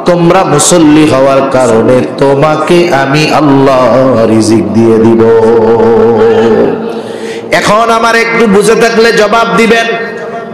তোমরা মুসল্লি হওয়ার কারণে তোমাকে আমি আল্লাহ রিজিক দিয়ে দিব। এখন আমার একটু বুঝে থাকলে জবাব দিবেন,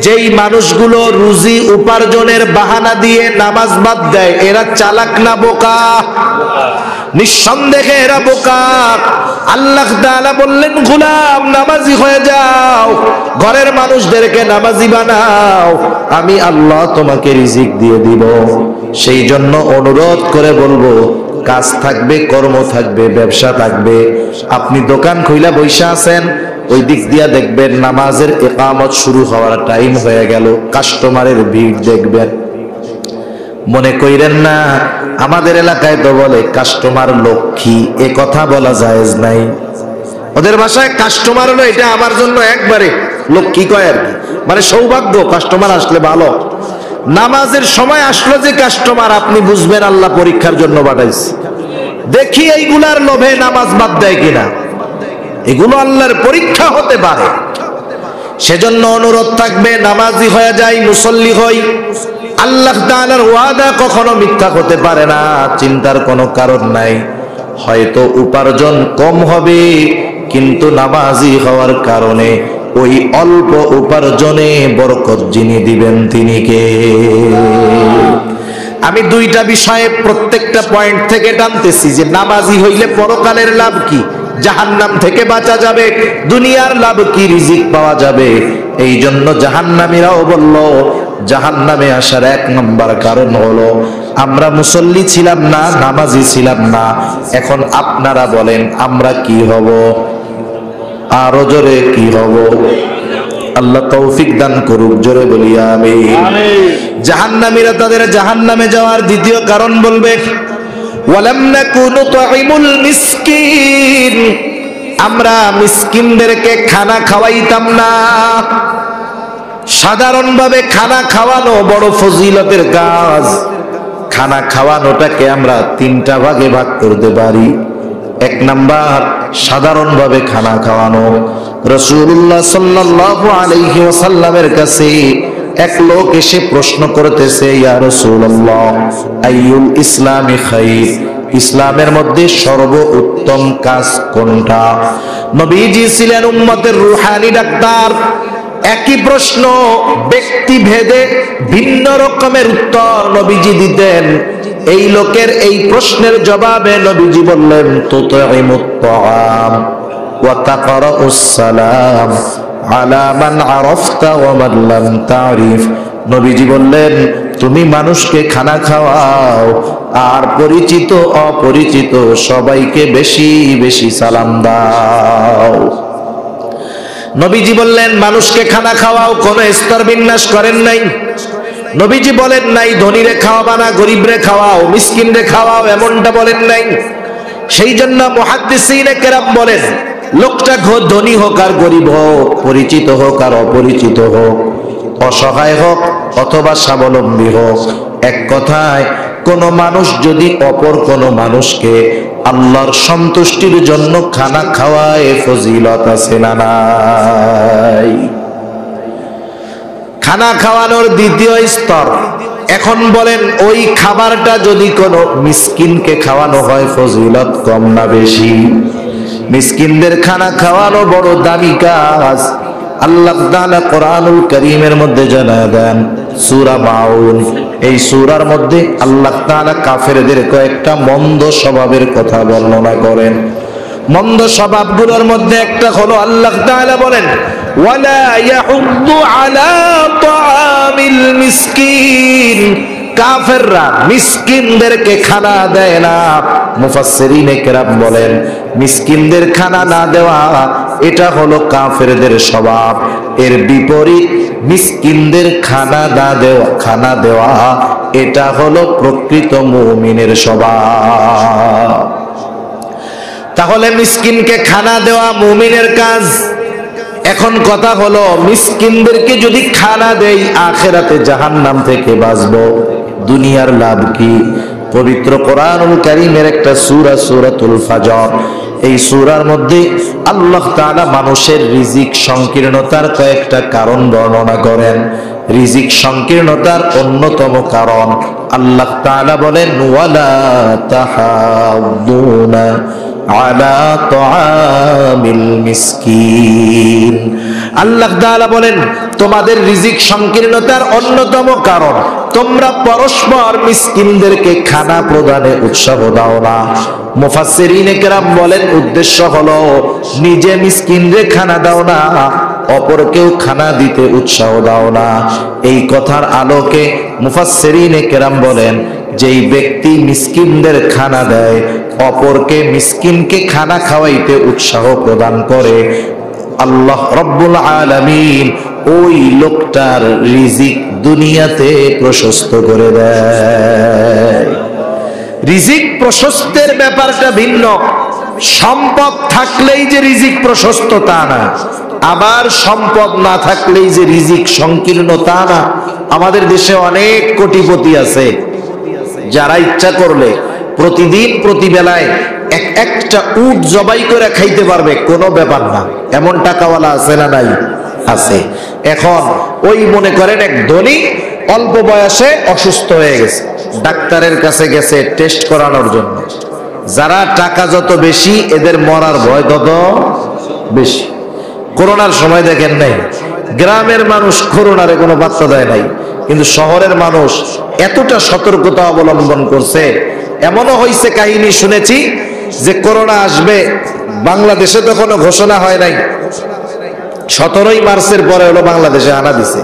যেই মানুষগুলো রুজি উপার্জনের বাহানা দিয়ে নামাজ বাদ দেয় এরা চালাক না বোকা? নিঃসন্দেহে এরা বোকা। আল্লাহ তাআলা বললেন, গোলাম নামাজি হয়ে যাও, ঘরের মানুষদেরকে নামাজি বানাও, আমি আল্লাহ তোমাকে রিজিক দিয়ে দিব। সেই জন্য অনুরোধ করে বলবো, কাজ থাকবে, কর্ম থাকবে, ব্যবসা থাকবে। আপনি দোকান খুইলা বইসা আছেন, ওই দিক দিয়া দেখবেন নামাজের ইকামত শুরু হওয়ার টাইম হয়ে গেল, কাস্টমারের ভিড় দেখবেন। মনে কইরেন না আমাদের এলাকায় তো বলে কাস্টমার লক্ষ্মী, এ কথা বলা জায়েজ নাই। ওদের ভাষায় কাস্টমার হলো এটা আমার জন্য একবারে লক্ষ্মী কয় আর কি, মানে সৌভাগ্য, কাস্টমার আসলে ভালো। নামাজের সময় আসলো যে কাস্টমার, আপনি বুঝবেন আল্লাহ পরীক্ষার জন্য পাঠাইছে। দেখি এইগুলার লোভে নামাজ বাদ দেয় কিনা, এগুলো আল্লাহর পরীক্ষা হতে পারে। সেজন্য অনুরোধ থাকবে, নামাজি হয়ে যাই, মুসল্লি হই। আল্লাহ তাআলার ওয়াদা কখনো মিথ্যা হতে পারে না, চিন্তার কোনো কারণ নাই। হয়তো উপার্জন কম হবে, কিন্তু নামাজি হওয়ার কারণে ওই অল্প উপার্জনে বরকত যিনি দিবেন তিনি কে? আমি দুইটা বিষয়ে প্রত্যেকটা পয়েন্ট থেকে টানতেছি যে নামাজি হইলে পরকালের লাভ কি, জাহান্নাম থেকে বাঁচা যাবে, দুনিয়ার লাভ কি, রিজিক পাওয়া যাবে। এই জন্য জাহান্নামীরাও বলল, জাহান্নামে আসার এক নম্বর কারণ হলো আমরা মুসল্লি ছিলাম না, নামাজি ছিলাম না। এখন আপনারা বলেন আমরা কি হব? আরো জোরে কি হব? আল্লাহ তৌফিক দান করুক, জোরে বলি আমিন। জাহান্নামীরা তাদের জাহান্নামে যাওয়ার দ্বিতীয় কারণ বলবে, ওয়ালাম নাকুনু তুইমুল মিসকিন, আমরা মিসকিনদেরকে খানা খাওয়াইতাম না। সাধারণভাবে খানা খাওয়ানো বড় ফজিলতের কাজ। খানা খাওয়ানোটাকে আমরা তিনটা ভাগে ভাগ করতে পারি। এক নাম্বার, সাধারণভাবে খানা খাওয়ানো। রাসূলুল্লাহ সাল্লাল্লাহু আলাইহি ওয়াসাল্লামের কাছে এক লোক এসে প্রশ্ন করতেছে, ইয়া রাসূলুল্লাহ আইয়ুল ইসলামি খাইর, ইসলামের মধ্যে সর্বোত্তম কাজ কোনটা? নবীজি ছিলেন উম্মতের রূহানী ডাক্তার। একই প্রশ্ন ব্যক্তি ভেদে ভিন্ন রকমের উত্তর নবীজি দিতেন। এই লোকের এই প্রশ্নের জবাবে নবীজি বললেন, তুতঈমুত তাআম ওয়া তাকরাউস সালাম আলা মান আরাফতা ওয়া মান লাম তারিফ। নবীজি বললেন, তুমি মানুষকে খানা খাওয়াও আর পরিচিত অপরিচিত সবাইকে বেশি বেশি সালাম দাও। নবীজি বললেন মানুষকে খানা খাওয়াও, কোন স্তর বিন্যাস করেন নাই। নবীজি বলেন নাই ধনীরে খাওয়াবা না, গরিবরে খাওয়াও, মিসকিনরে খাওয়াও, এমনটা বলেন নাই। সেই জন্য মুহাদ্দিসিনে কেরাম বলেন, লোকটা ধনী হোক আর গরিব হোক, পরিচিত হোক আর অপরিচিত হোক, অসহায় হোক অথবা স্বাবলম্বী হোক, এক কথায় কোন মানুষ যদি অপর কোন মানুষকে আল্লাহর সন্তুষ্টির জন্য খানা খাওয়ায়, ফজিলত আছে না নাই? খানা খাওয়ানোর দ্বিতীয় স্তর। এখন বলেন ওই খাবারটা যদি কোনো মিসকিনকে খাওয়ানো হয়, ফজিলত কম না বেশি? মিসকিনদের খানা খাওয়ানো বড় দামি কাজ। আল্লাহ তাআলা কোরআনুল কারীমের মধ্যে জানায় দেন, সূরা মাউন, এই সূরার মধ্যে আল্লাহ তাআলা কাফেরদের কয়েকটা মন্দ স্বভাবের কথা বর্ণনা করেন। মন্দ স্বভাবগুলোর মধ্যে একটা হলো আল্লাহ তাআলা বলেন, ওয়ালা ইয়াহুদ্দু আলা তাআমিল মিসকিন, কাফেররা মিসকিনদেরকে খানা দেয় না। মুফাসসিরিনে কেরাম বলেন, মিসকিনদের খানা না দেওয়া এটা হলো কাফেরদের স্বভাব। এর বিপরীত মিসকিনদের খানা দেওয়া এটা হলো প্রকৃত মুমিনের স্বভাব। তাহলে মিসকিনকে খানা দেওয়া মুমিনের কাজ। এখন কথা হলো, মিসকিনদেরকে যদি খানা দেই আখিরাতে জাহান্নাম থেকে বাঁচবো, দুনিয়ার লাভ কি? পবিত্র কোরআনুল কারীমের একটা সূরা, সূরাতুল ফাজর, এই সূরার মধ্যে আল্লাহ তাআলা মানুষের রিজিক সংকীর্ণতার কয়েকটা কারণ বর্ণনা করেন। রিজিক সংকীর্ণতার অন্যতম কারণ। আল্লাহ তাআলা বলেন ওয়ালা তাহাদ্দুনা আলা তাআমিল মিসকিন। আল্লাহ তাআলা বলেন তোমাদের রিজিক সংকীর্ণতার অন্যতম কারণ তোমরা পরস্পর মিসকিনদেরকে খানা প্রদানে উৎসাহ দাও না। মুফাসসিরিনে কেরাম বলেন উদ্দেশ্য হলো নিজে মিসকিনরে খানা দাও না, অপরকেও খানা দিতে উৎসাহ দাও না। এই কথার আলোকে মুফাসসিরিনে কেরাম বলেন যেই ব্যক্তি মিসকিনদের খানা দেয়, অপরকে মিসকিনকে খানা খাওয়াইতে উৎসাহ প্রদান করে, আল্লাহ রব্বুল আলামিন ওই লোকটার রিজিক দুনিয়াতে প্রশস্ত করে দেয়। রিজিক প্রশস্তের ব্যাপারটা ভিন্ন। সম্পদ থাকলেই যে রিজিক প্রশস্ত তা না, আবার সম্পদ না থাকলেই যে রিজিক সংকীর্ণ তা না। আমাদের দেশে অনেক কোটিপতি আছে যারা ইচ্ছা করলে প্রতিদিন প্রতিবেলায় একটা উট জবাই করে খাইতে পারবে, কোনো ব্যাপার না। এমন টাকাওয়ালা আছে না নাই? আছে। এখন ওই মনে করেন এক ধনী অল্প বয়সে অসুস্থ হয়ে গেছে, ডাক্তারের কাছে গেছে টেস্ট করানোর জন্য। যারা টাকা যত বেশি এদের মরার ভয় তত বেশি। করোনার সময় দেখেন নাই, গ্রামের মানুষ করোনারে কোনো পাত্তা দেয় নাই, কিন্তু শহরের মানুষ এতটা সতর্কতা অবলম্বন করছে। এমনও হয়েছে, কাহিনী শুনেছি যে করোনা আসবে, বাংলাদেশে তো কোনো ঘোষণা হয় নাই, 17ই মার্চের পরে হলো বাংলাদেশে আনা দিছে।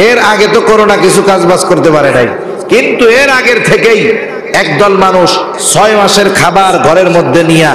এর আগে তো করোনা কিছু কাজবাজ করতে পারে নাই, কিন্তু এর আগের থেকেই একদল মানুষ 6 মাসের খাবার ঘরের মধ্যে নিয়ে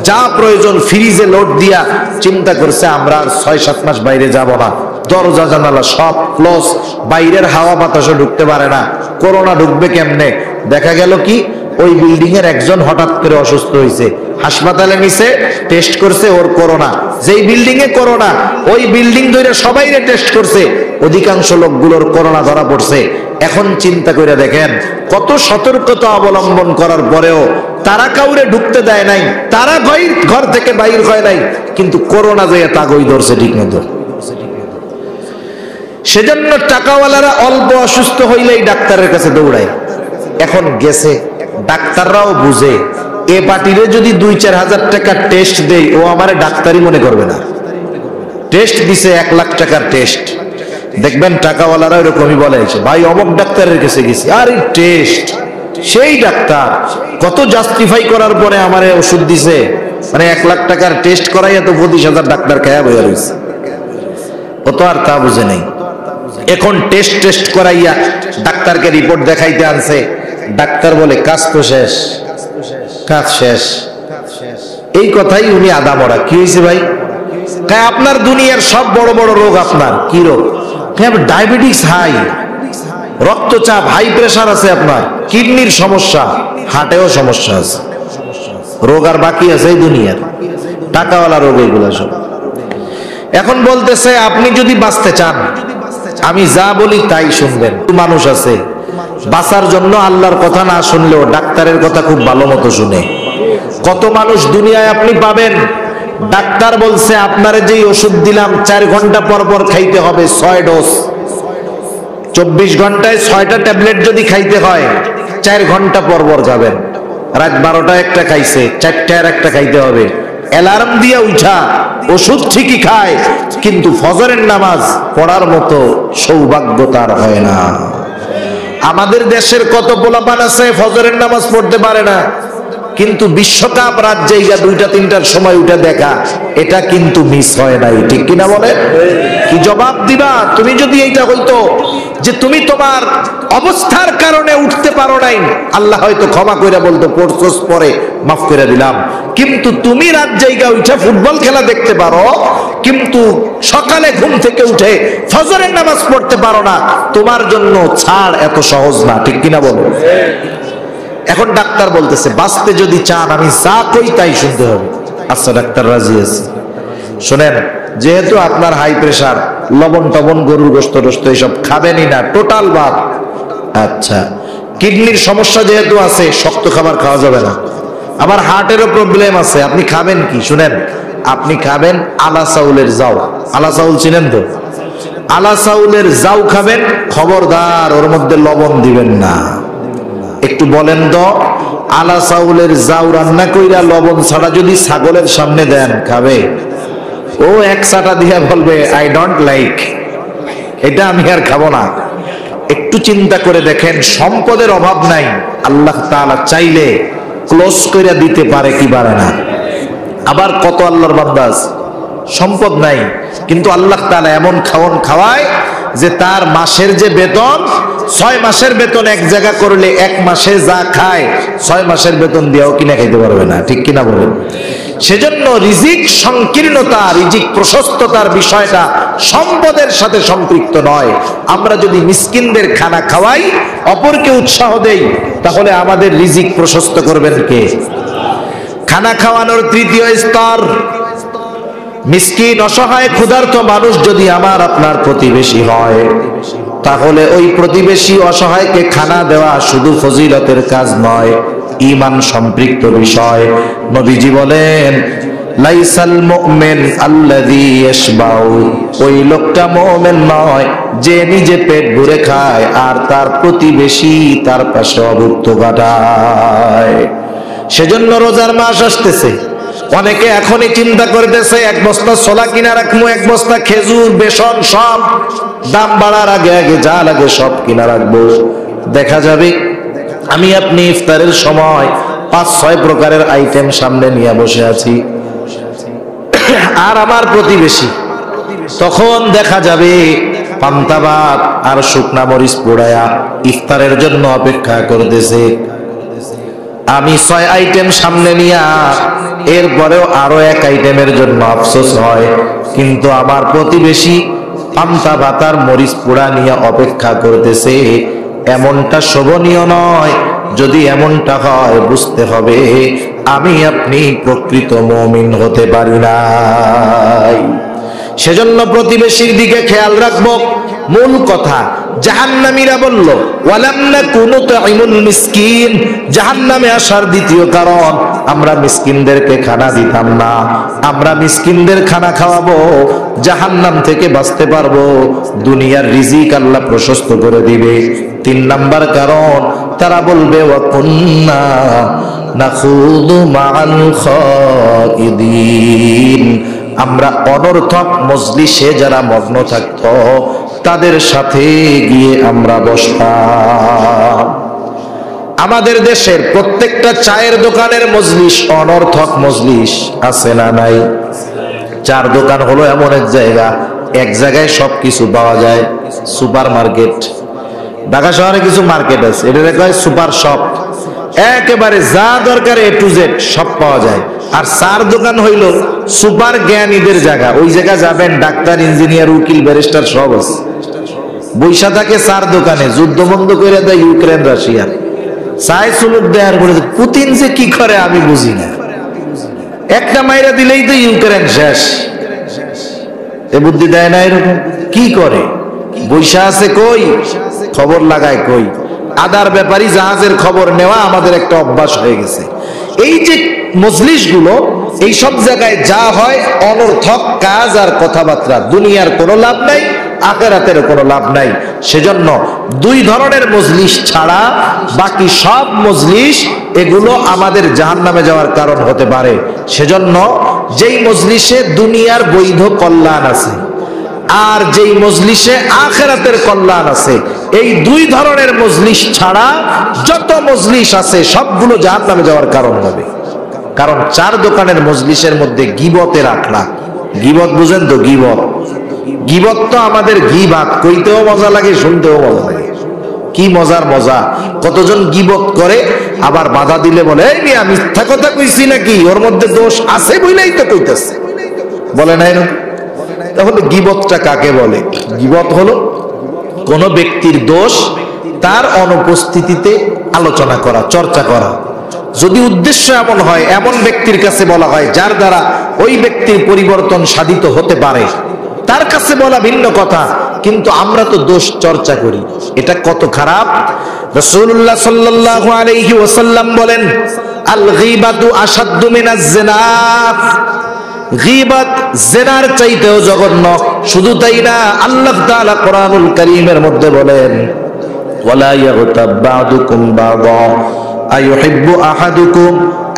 যা প্রয়োজন ফ্রিজে লোড দিয়া চিন্তা করছে আমরা আর 6-7 মাস বাইরে যাব না, দরজা জানালা সব ক্লোজ, বাইরের হাওয়া বাতাসও ঢুকতে পারে না। করোনা ঢুকবে কেমনে? দেখা গেল কি ওই বিল্ডিং এর একজন হঠাৎ করে অসুস্থ হয়েছে, হাসপাতালে নিছে, টেস্ট করছে ওর করোনা। যেই বিল্ডিং এ করোনা, ওই বিল্ডিং ধরে সবাইরে টেস্ট করছে, অধিকাংশ লোকগুলোর করোনা ধরা পড়ছে। এখন চিন্তা করে দেখেন কত সতর্কতা অবলম্বন করার পরেও তারা কাউরে ঢুকতে দেয় নাই, তারা ঘর থেকে বাইর হয় নাই, কিন্তু করোনা যে তাগই ধরছে ঠিক মতো। সেজন্য টাকাওয়ালারা অল্প অসুস্থ হইলেই ডাক্তারের কাছে দৌড়ায়। এখন গেছে, ডাক্তাররাও বুঝে এ পার্টিরে যদি 2-4 হাজার টাকা টেস্ট দেই ও আমারে ডাক্তারই মনে করবে না। টেস্ট দিছে 1 লাখ টাকার টেস্ট, দেখবেন টাকাওয়ালারা এরকমই বলে ভাই অমুক ডাক্তারের কাছে গেছি, আর এই টেস্ট সেই ডাক্তার কত জাস্টিফাই করার পরে আমারে ওষুধ দিছে, মানে 1 লাখ টাকার টেস্ট করাইয়া তো 25,000 ডাক্তার খায়া বইয়া রয়েছে। ও তো আর তা বুঝে নেই। এখন টেস্ট করাইয়া ডাক্তারকে রিপোর্ট দেখাইতে আনছে, ডাক্তার বলে কাজ তো শেষ, কাজ শেষ। এই কথাই উনি আদা মরা। কি হয়েছে ভাই? আপনার দুনিয়ার সব বড় বড় রোগ, আপনার কি রোগ? ডায়াবেটিস হাই, রক্তচাপ, হাই প্রেসার আছে, আপনার কিডনির সমস্যা, হার্টেও সমস্যা আছে, রোগ আর বাকি আছে এই দুনিয়ার, টাকাওয়ালা রোগ এগুলো সব। এখন বলতেছে আপনি যদি বাঁচতে চান আমি যা বলি তাই শুনবেন। মানুষ আছে বাঁচার জন্য আল্লাহর কথা না শুনলেও ডাক্তারের কথা খুব ভালো মতো শুনে। কত মানুষ দুনিয়ায় আপনি পাবেন, ডাক্তার বলছে আপনারে যেই ওষুধ দিলাম 4 ঘন্টা পর পর খাইতে হবে 6 ডোজ, 24 ঘন্টায় 6টা ট্যাবলেট যদি খাইতে হয় 4 ঘন্টা পর পর যাবেন। রাত 12টা একটা খাইছে, 4টায় আর একটা খাইতে হবে। অ্যালার্ম দিয়ে উঠা ওষুধ ঠিকই খায়, কিন্তু ফজরের নামাজ পড়ার মতো সৌভাগ্য তার হয় না। আমাদের দেশের কত পোলাপান আছে ফজরের নামাজ পড়তে পারে না, কিন্তু বিশ্বকাপ রাত জায়গা 2টা-3টার সময় উঠে দেখা, এটা কিন্তু মিস হয় নাই। ঠিক কিনা বলে? কি জবাব দিবা? তুমি যদি এইটা হইতো যে তুমি তোমার অবস্থার কারণে উঠতে পারো নাই, আল্লাহ হয়তো ক্ষমা করে বলতো পড়ছস পরে মাফ করে দিলাম। কিন্তু তুমি রাত জায়গা উঠে ফুটবল খেলা দেখতে পারো, কিন্তু সকালে ঘুম থেকে উঠে ফজরের নামাজ পড়তে পারো না, তোমার জন্য ছাড় এত সহজ না। ঠিক কিনা বলো? এখন ডাক্তার বলতেছে বাঁচতে যদি চান আমি যা কই তাই শুনতে হবে। আচ্ছা ডাক্তার রাজি আছে। শুনেন, যেহেতু আপনার হাই প্রেসার, লবণ টবণ গরুর গোশত টোস্ত এইসব খাবেনই না, টোটাল বাদ। আচ্ছা, কিডনির সমস্যা যেহেতু আছে শক্ত খাবার খাওয়া যাবে না। আমার হার্টেরও প্রবলেম আছে, আপনি খাবেন কি? শুনেন, আপনি খাবেন আলা চাউলের জাউ। আলা চাউল চিনেন তো? আলা চাউলের জাউ খাবেন, খবরদার ওর মধ্যে লবণ দিবেন না। একটু বলেন তো, আলা চাউলের জাউ রান্না কইরা লবণ ছাড়া যদি ছাগলের সামনে দেন, খাবে? ও এক চাটা দিয়া বলবে আই ডোন্ট লাইক, এটা আমি আর খাবো না। একটু চিন্তা করে দেখেন, সম্পদের অভাব নাই, আল্লাহ তাআলা চাইলে ক্লোজ করে দিতে পারে কি পারে না? আবার কত আল্লাহর বান্দা সম্পদ নাই, কিন্তু আল্লাহ তাআলা এমন খাওন খাওয়ায় যে তার মাসের যে বেতন, 6 মাসের বেতন এক জায়গা করলে 1 মাসে যা খায় 6 মাসের বেতন দিয়েও কিনে খাইতে পারবে না, ঠিক কিনা বলেন? সেজন্য রিজিক সংকীর্ণতা, রিজিক প্রশস্ততার বিষয়টা সম্পদের সাথে সম্পৃক্ত নয়। আমরা যদি মিসকিনদের খানা খাওয়াই, অপরকে উৎসাহ দেই, তাহলে আমাদের রিজিক প্রশস্ত করবেন কে? খানা খাওয়ানোর তৃতীয় স্তর, মিসকিন অসহায় ক্ষুধার্ত মানুষ যদি আমার আপনার প্রতিবেশী হয়, তাহলে ওই প্রতিবেশী অসহায়কে খানা দেওয়া শুধু ফজিলতের কাজ নয়, ঈমান সম্পৃক্ত বিষয়। নবীজি বলেন, লাইসাল মুমিন আল্লাযী ইয়াশবাউ, ওই লোকটা মুমিন নয় যে নিজে পেট ভরে খায় আর তার প্রতিবেশী তার পাশে অভুক্ত কাটায়। সেজন্য রোজার মাস আসতেছে, অনেকে এখনই চিন্তা করতেছে 1 বস্তা ছোলা কিনা রাখবো, 1 বস্তা খেজুর, বেসন, সব দাম বাড়ার আগে আগে যা লাগে সব কিনা রাখবো। দেখা যাবে আমি আপনি ইফতারের সময় 5-6 প্রকারের আইটেম সামনে নিয়ে বসে আছি, আর আমার প্রতিবেশী তখন দেখা যাবে পান্তা ভাত আর শুকনা মরিচ পোড়ায়া ইফতারের জন্য অপেক্ষা করতেছে। আমি 6 আইটেম সামনে নিয়া এরপরেও আরো 1 আইটেমের জন্য আফসোস হয়, কিন্তু আমার প্রতিবেশী পান্তা ভাত আর মরিচ পোড়া নিয়ে অপেক্ষা করতেছে। এমনটা শোভনীয় নয়। যদি এমনটা হয়, বুঝতে হবে আমি আপনি প্রকৃত মুমিন হতে পারি নাই। সেজন্য প্রতিবেশীর দিকে খেয়াল রাখবো। মূল কথা, জাহান্নামীরা বলল ওয়ালাম নাকুনু তুইমুল মিসকিন, জাহান্নামে আসার দ্বিতীয় কারণ, আমরা মিসকিনদেরকে খানা দিতাম না। আমরা মিসকিনদের খানা খাওয়াবো, জাহান্নাম থেকে বাঁচতে পারবো, দুনিয়ার রিজিক আল্লাহ প্রশস্ত করে দিবে। 3 নাম্বার কারণ, তারা বলবে ওয়া কুন্না নাখুদু মাআল খাইদিন, আমরা অনর্থক মজলিসে যারা মগ্ন থাকতো তাদের সাথে গিয়ে আমরা বসতাম। আমাদের দেশের প্রত্যেকটা চায়ের দোকানের মজলিস অনর্থক মজলিস আছে না নাই? চার দোকান হলো এমন এক জায়গা, এক জায়গায় সবকিছু পাওয়া যায়। সুপার মার্কেট, ঢাকা শহরে কিছু মার্কেট আছে, এটা কয় সুপার শপ, একেবারে যা দরকার A to Z সব পাওয়া যায়। আর চার দোকান হইল সুপার জ্ঞানীদের জায়গা, ওই জায়গা যাবেন ডাক্তার, ইঞ্জিনিয়ার, উকিল, ব্যারিস্টার সব আছে। বৈশা থাকে চার দোকানে, যুদ্ধ বন্ধ করে দেয় ইউক্রেন রাশিয়া, চাই সুলুক দেয়ার করে। পুতিন যে কি করে আমি বুঝি না, একটা মাইরা দিলেই তো ইউক্রেন শেষ। এ বুদ্ধি দেয় না, এরকম কি করে? বৈশা আছে কই, খবর লাগায় কই। আদার ব্যাপারী জাহাজের খবর নেওয়া আমাদের একটা অভ্যাস হয়ে গেছে। এই যে মজলিসগুলো, এই সব জায়গায় যা হয় অনর্থক কাজ আর কথাবার্তা, দুনিয়ার কোনো লাভ নাই, আখিরাতের কোনো লাভ নাই। সেজন্য 2 ধরনের মজলিস ছাড়া বাকি সব মজলিস, এগুলো আমাদের জাহান্নামে যাওয়ার কারণ হতে পারে। সেজন্য যেই মজলিসে দুনিয়ার বৈধ কল্যাণ আছে আর যেই মজলিসে আখিরাতের কল্যাণ আছে, এই 2 ধরনের মজলিস ছাড়া যত মজলিস আছে সবগুলো জাহান্নামে যাওয়ার কারণ হবে। কারণ চার দোকানের মজলিসের মধ্যে গীবতের আখড়া। গীবত বুঝেন তো? গীবত, গীবত তো আমাদের গীবাত কইতেও মজা লাগে, শুনতেও মজা লাগে। কি মজার মজা! কতজন গীবত করে, আবার বাধা দিলে বলে এই মিয়া মিথ্যা কথা কইছি নাকি, ওর মধ্যে দোষ আছে বইলাই তো কইতেছে, বলে না এরকম? তাহলে গীবতটা কাকে বলে? গীবত হলো কোন ব্যক্তির দোষ তার অনুপস্থিতিতে আলোচনা করা, চর্চা করা। যদি উদ্দেশ্য এমন হয়, এমন ব্যক্তির কাছে বলা হয় যার দ্বারা ওই ব্যক্তির পরিবর্তন সাধিত হতে পারে, তার কাছে বলা ভিন্ন কথা। কিন্তু আমরা তো দোষ চর্চা করি, এটা কত খারাপ! রাসূলুল্লাহ সাল্লাল্লাহু আলাইহি ওয়াসাল্লাম বলেন, আল গীবাতু আশাদ্দু মিনাজ জিনা, গীবত জিনার চাইতেও জঘন্য। শুধু তাই না, আল্লাহ তাআলা কোরআনুল কারীমের মধ্যে বলেন, ওয়ালা ইয়াগতাব বা'দুকুম বা'দা আইয়ুহিব্বু আহাদুকুম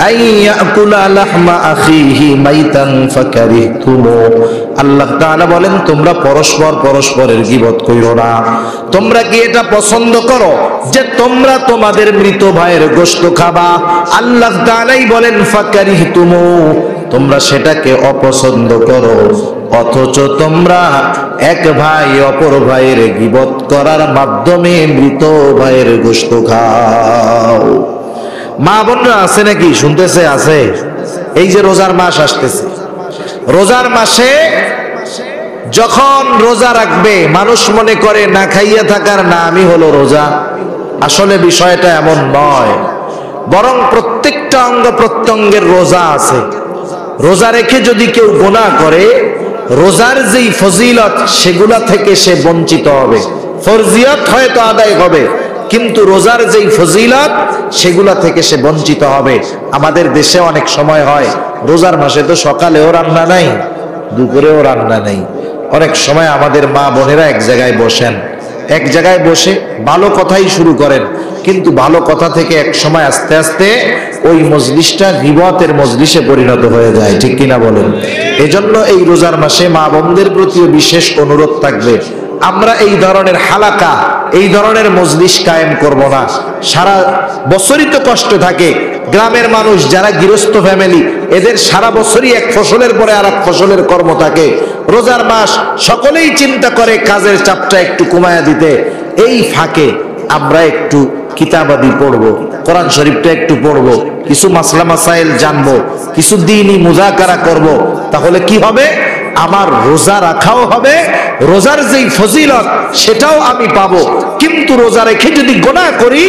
আন ইয়াকুলা লাহমা আখিহি মাইতান ফাকারিহতুমু। আল্লাহ তাআলা বলেন, তোমরা পরস্পর পরস্পরের গীবত কইরো না। তোমরা কি এটা পছন্দ করো যে তোমরা তোমাদের মৃত ভাইয়ের গোশত খাবা? আল্লাহ তাআলাই বলেন ফাকারিহতুমু, তোমরা সেটাকে অপছন্দ করো, অথচ তোমরা এক ভাই অপর ভাইয়ের গীবত করার মাধ্যমে মৃত ভাইয়ের গোশত খাও। মা বোনরা আছে নাকি? শুনতেছে? আছে। এই যে রোজার মাস আসতেছে, রোজার মাসে যখন রোজা রাখবে মানুষ মনে করে না খাইয়া থাকার নামই হলো রোজা। আসলে বিষয়টা এমন নয়, বরং প্রত্যেকটা অঙ্গ প্রত্যঙ্গের রোজা আছে। রোজা রেখে যদি কেউ গুনাহ করে, রোজার যেই ফজিলত সেগুলা থেকে সে বঞ্চিত হবে। ফরজিয়ত হয়তো আদায় হবে, কিন্তু রোজার যেই ফজিলত সেগুলা থেকে সে বঞ্চিত হবে। আমাদের দেশে অনেক সময় হয়, রোজার মাসে তো সকালেও রান্না নাই, দুপুরেও রান্না নাই। অনেক সময় আমাদের মা বোনেরা এক জায়গায় বসেন, এক জায়গায় বসে ভালো কথাই শুরু করেন, কিন্তু ভালো কথা থেকে এক সময় আস্তে আস্তে ওই মজলিসটা গীবতের মজলিসে পরিণত হয়ে যায়। ঠিক কিনা বলেন? এজন্য এই রোজার মাসে মা বোনদের প্রতিও বিশেষ অনুরোধ থাকবে, আমরা এই ধরনের হালাকা, এই ধরনের মজলিস কায়েম করব না। সারা বছরই তো কষ্ট থাকে। গ্রামের মানুষ যারা গৃহস্থ ফ্যামিলি, এদের সারা বছরই এক ফসলের পরে আর এক ফসলের কর্ম থাকে। রোজার মাস সকলেই চিন্তা করে কাজের চাপটা একটু কমায়া দিতে। এই ফাঁকে আমরা একটু কিতাবাদি পড়বো, কোরআন শরীফটা একটু পড়বো, কিছু মাসলা মাসাইল জানবো, কিছু দ্বীনি মুযাকারা করব। তাহলে কি হবে? আমার রোজা রাখাও হবে, রোজার যেই ফজিলত সেটাও আমি পাবো। কিন্তু রোজা রেখে যদি গুনাহ করি,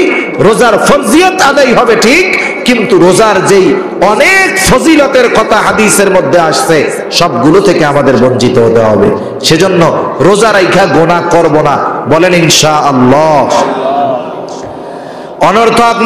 রোজার ফজিলত আদায় হবে ঠিক, কিন্তু রোজার যেই অনেক ফজিলতের কথা হাদিসের মধ্যে আসছে সবগুলো থেকে আমাদের বঞ্চিত হতে হবে। সেজন্য রোজা রাখা গুনাহ করব না, বলেন ইনশাআল্লাহ। অনর্থক